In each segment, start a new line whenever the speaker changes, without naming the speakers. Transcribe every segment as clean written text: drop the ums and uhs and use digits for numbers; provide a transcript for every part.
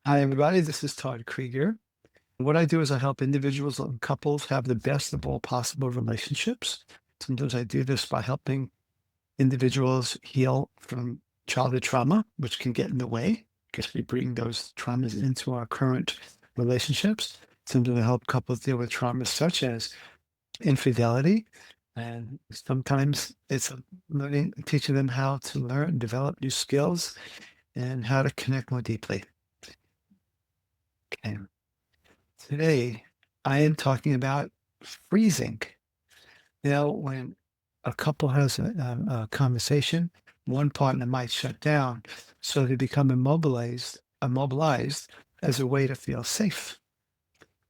Hi, everybody. This is Todd Krieger. What I do is I help individuals and couples have the best of all possible relationships. Sometimes I do this by helping individuals heal from childhood trauma, which can get in the way because we bring those traumas into our current relationships. Sometimes I help couples deal with traumas such as infidelity. And sometimes it's learning, teaching them how to learn, develop new skills, and how to connect more deeply. Okay. Today, I am talking about freezing. When a couple has a conversation, one partner might shut down, so they become immobilized as a way to feel safe.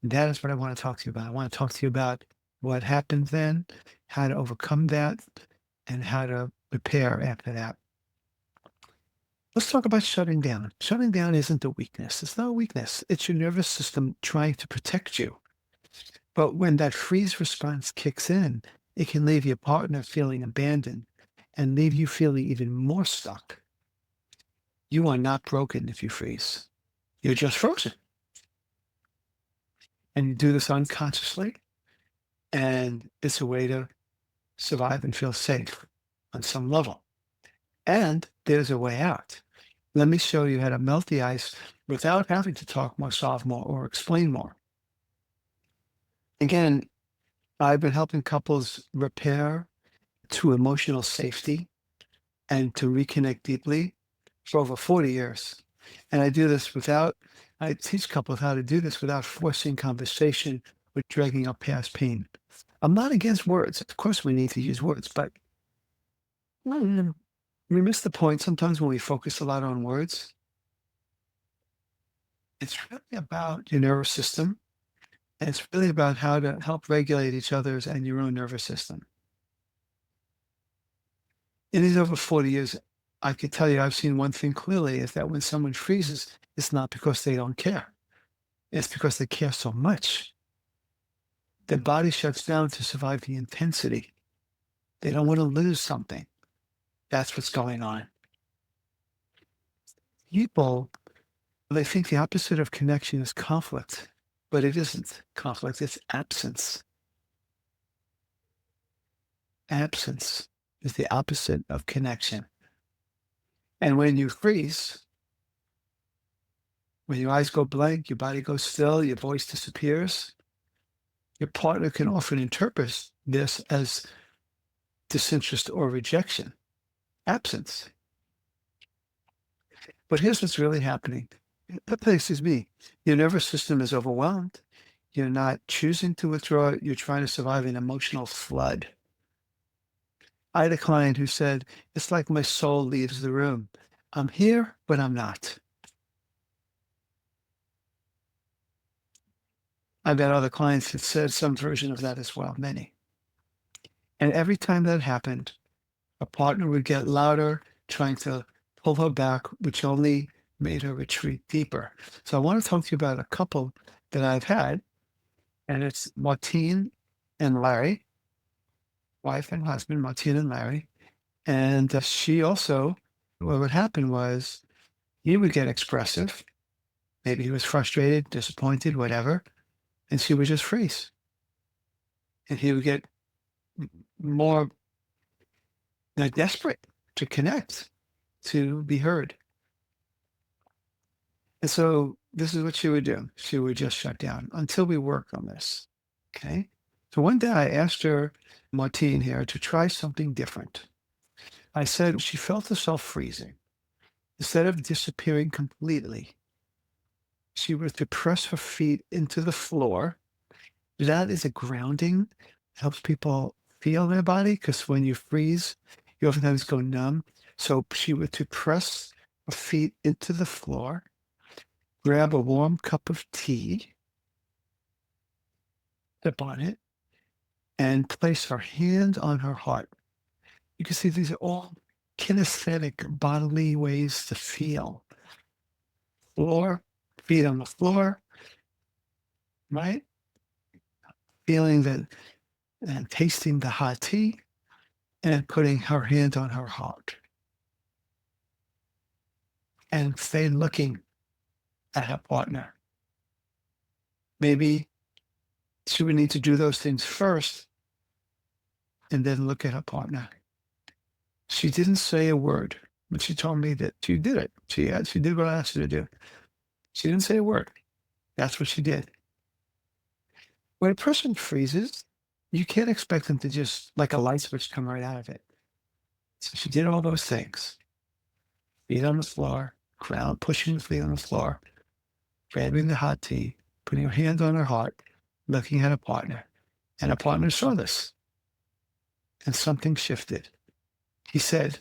That is what I want to talk to you about. I want to talk to you about what happens then, how to overcome that, and how to prepare after that. Let's talk about shutting down. Shutting down isn't a weakness. It's not a weakness. It's your nervous system trying to protect you. But when that freeze response kicks in, it can leave your partner feeling abandoned and leave you feeling even more stuck. You are not broken if you freeze. You're just frozen. And you do this unconsciously, and it's a way to survive and feel safe on some level. And there's a way out. Let me show you how to melt the ice without having to talk more, solve more, or explain more. Again, I've been helping couples repair to emotional safety and to reconnect deeply for over 40 years. And I teach couples how to do this without forcing conversation or dragging up past pain. I'm not against words. Of course, we need to use words, but mm, we miss the point sometimes when we focus a lot on words. It's really about your nervous system, and it's really about how to help regulate each other's and your own nervous system. In these over 40 years, I can tell you I've seen one thing clearly is that when someone freezes, it's not because they don't care. It's because they care so much. Their body shuts down to survive the intensity. They don't want to lose something. That's what's going on. People, they think the opposite of connection is conflict, but it isn't conflict, it's absence. Absence is the opposite of connection. And when you freeze, when your eyes go blank, your body goes still, your voice disappears, your partner can often interpret this as disinterest or rejection, absence. But here's what's really happening. Excuse me. Your nervous system is overwhelmed. You're not choosing to withdraw. You're trying to survive an emotional flood. I had a client who said, it's like my soul leaves the room. I'm here, but I'm not. I've had other clients that said some version of that as well, many. And every time that happened, a partner would get louder, trying to pull her back, which only made her retreat deeper. So I want to talk to you about a couple that I've had, and it's Martine and Larry, wife and husband, Martine and Larry. And she also, what would happen was he would get expressive. Maybe he was frustrated, disappointed, whatever, and she would just freeze. And he would get more desperate to connect, to be heard. And so this is what she would do. She would just shut down until we work on this. Okay. So one day I asked her, Martine here, to try something different. I said she felt herself freezing. Instead of disappearing completely, she was to press her feet into the floor. That is a grounding, helps people feel their body because when you freeze, you oftentimes go numb. So she was to press her feet into the floor, grab a warm cup of tea, sip on it, and place her hand on her heart. You can see these are all kinesthetic bodily ways to feel. Floor, feet on the floor, right? Feeling that and tasting the hot tea and putting her hand on her heart. And stay looking at her partner. Maybe she would need to do those things first and then look at her partner. She didn't say a word, but she told me that she did it. She did what I asked her to do. She didn't say a word. That's what she did. When a person freezes, you can't expect them to just like a light switch come right out of it. So she did all those things. Feet on the floor, ground, pushing the feet on the floor, grabbing the hot tea, putting her hand on her heart, looking at her partner. And her partner saw this. And something shifted. He said,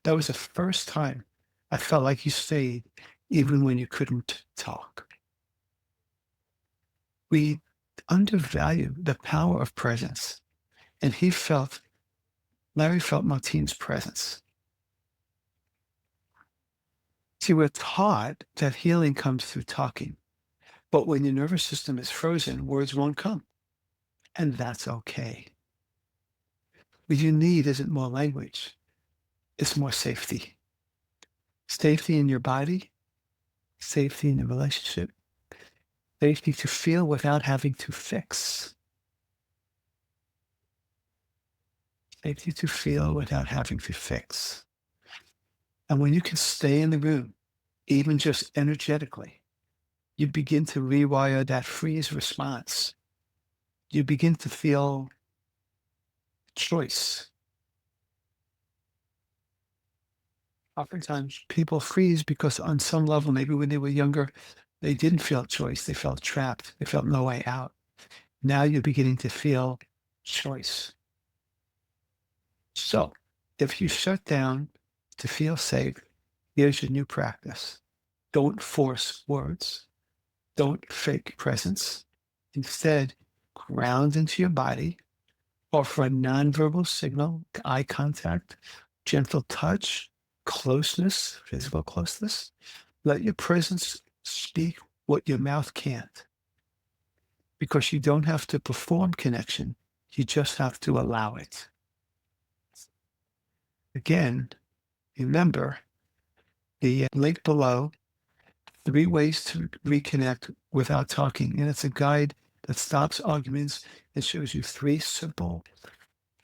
that was the first time I felt like you stayed even when you couldn't talk. We undervalue the power of presence. And Larry felt Martine's presence. See, we're taught that healing comes through talking. But when your nervous system is frozen, words won't come. And that's okay. What you need isn't more language. It's more safety. Safety in your body, safety in the relationship, safety to feel without having to fix. Safety to feel without having to fix. And when you can stay in the room, even just energetically, you begin to rewire that freeze response. You begin to feel choice. Oftentimes people freeze because on some level, maybe when they were younger, they didn't feel choice. They felt trapped. They felt no way out. Now you're beginning to feel choice. So if you shut down to feel safe, here's your new practice. Don't force words. Don't fake presence. Instead, ground into your body, offer a nonverbal signal, eye contact, gentle touch, closeness, physical closeness. Let your presence speak what your mouth can't. Because you don't have to perform connection. You just have to allow it. Again, remember the link below, 3 ways to reconnect without talking. And it's a guide that stops arguments and shows you 3 simple,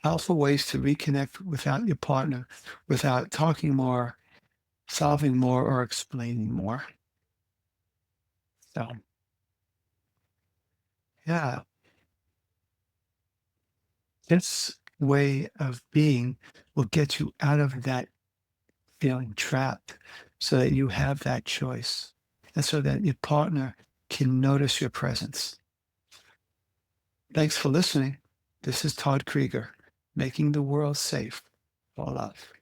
powerful ways to reconnect without your partner, without talking more, solving more, or explaining more. So, yeah, this way of being will get you out of that feeling trapped so that you have that choice and so that your partner can notice your presence. Thanks for listening. This is Todd Krieger, making the world safe for love.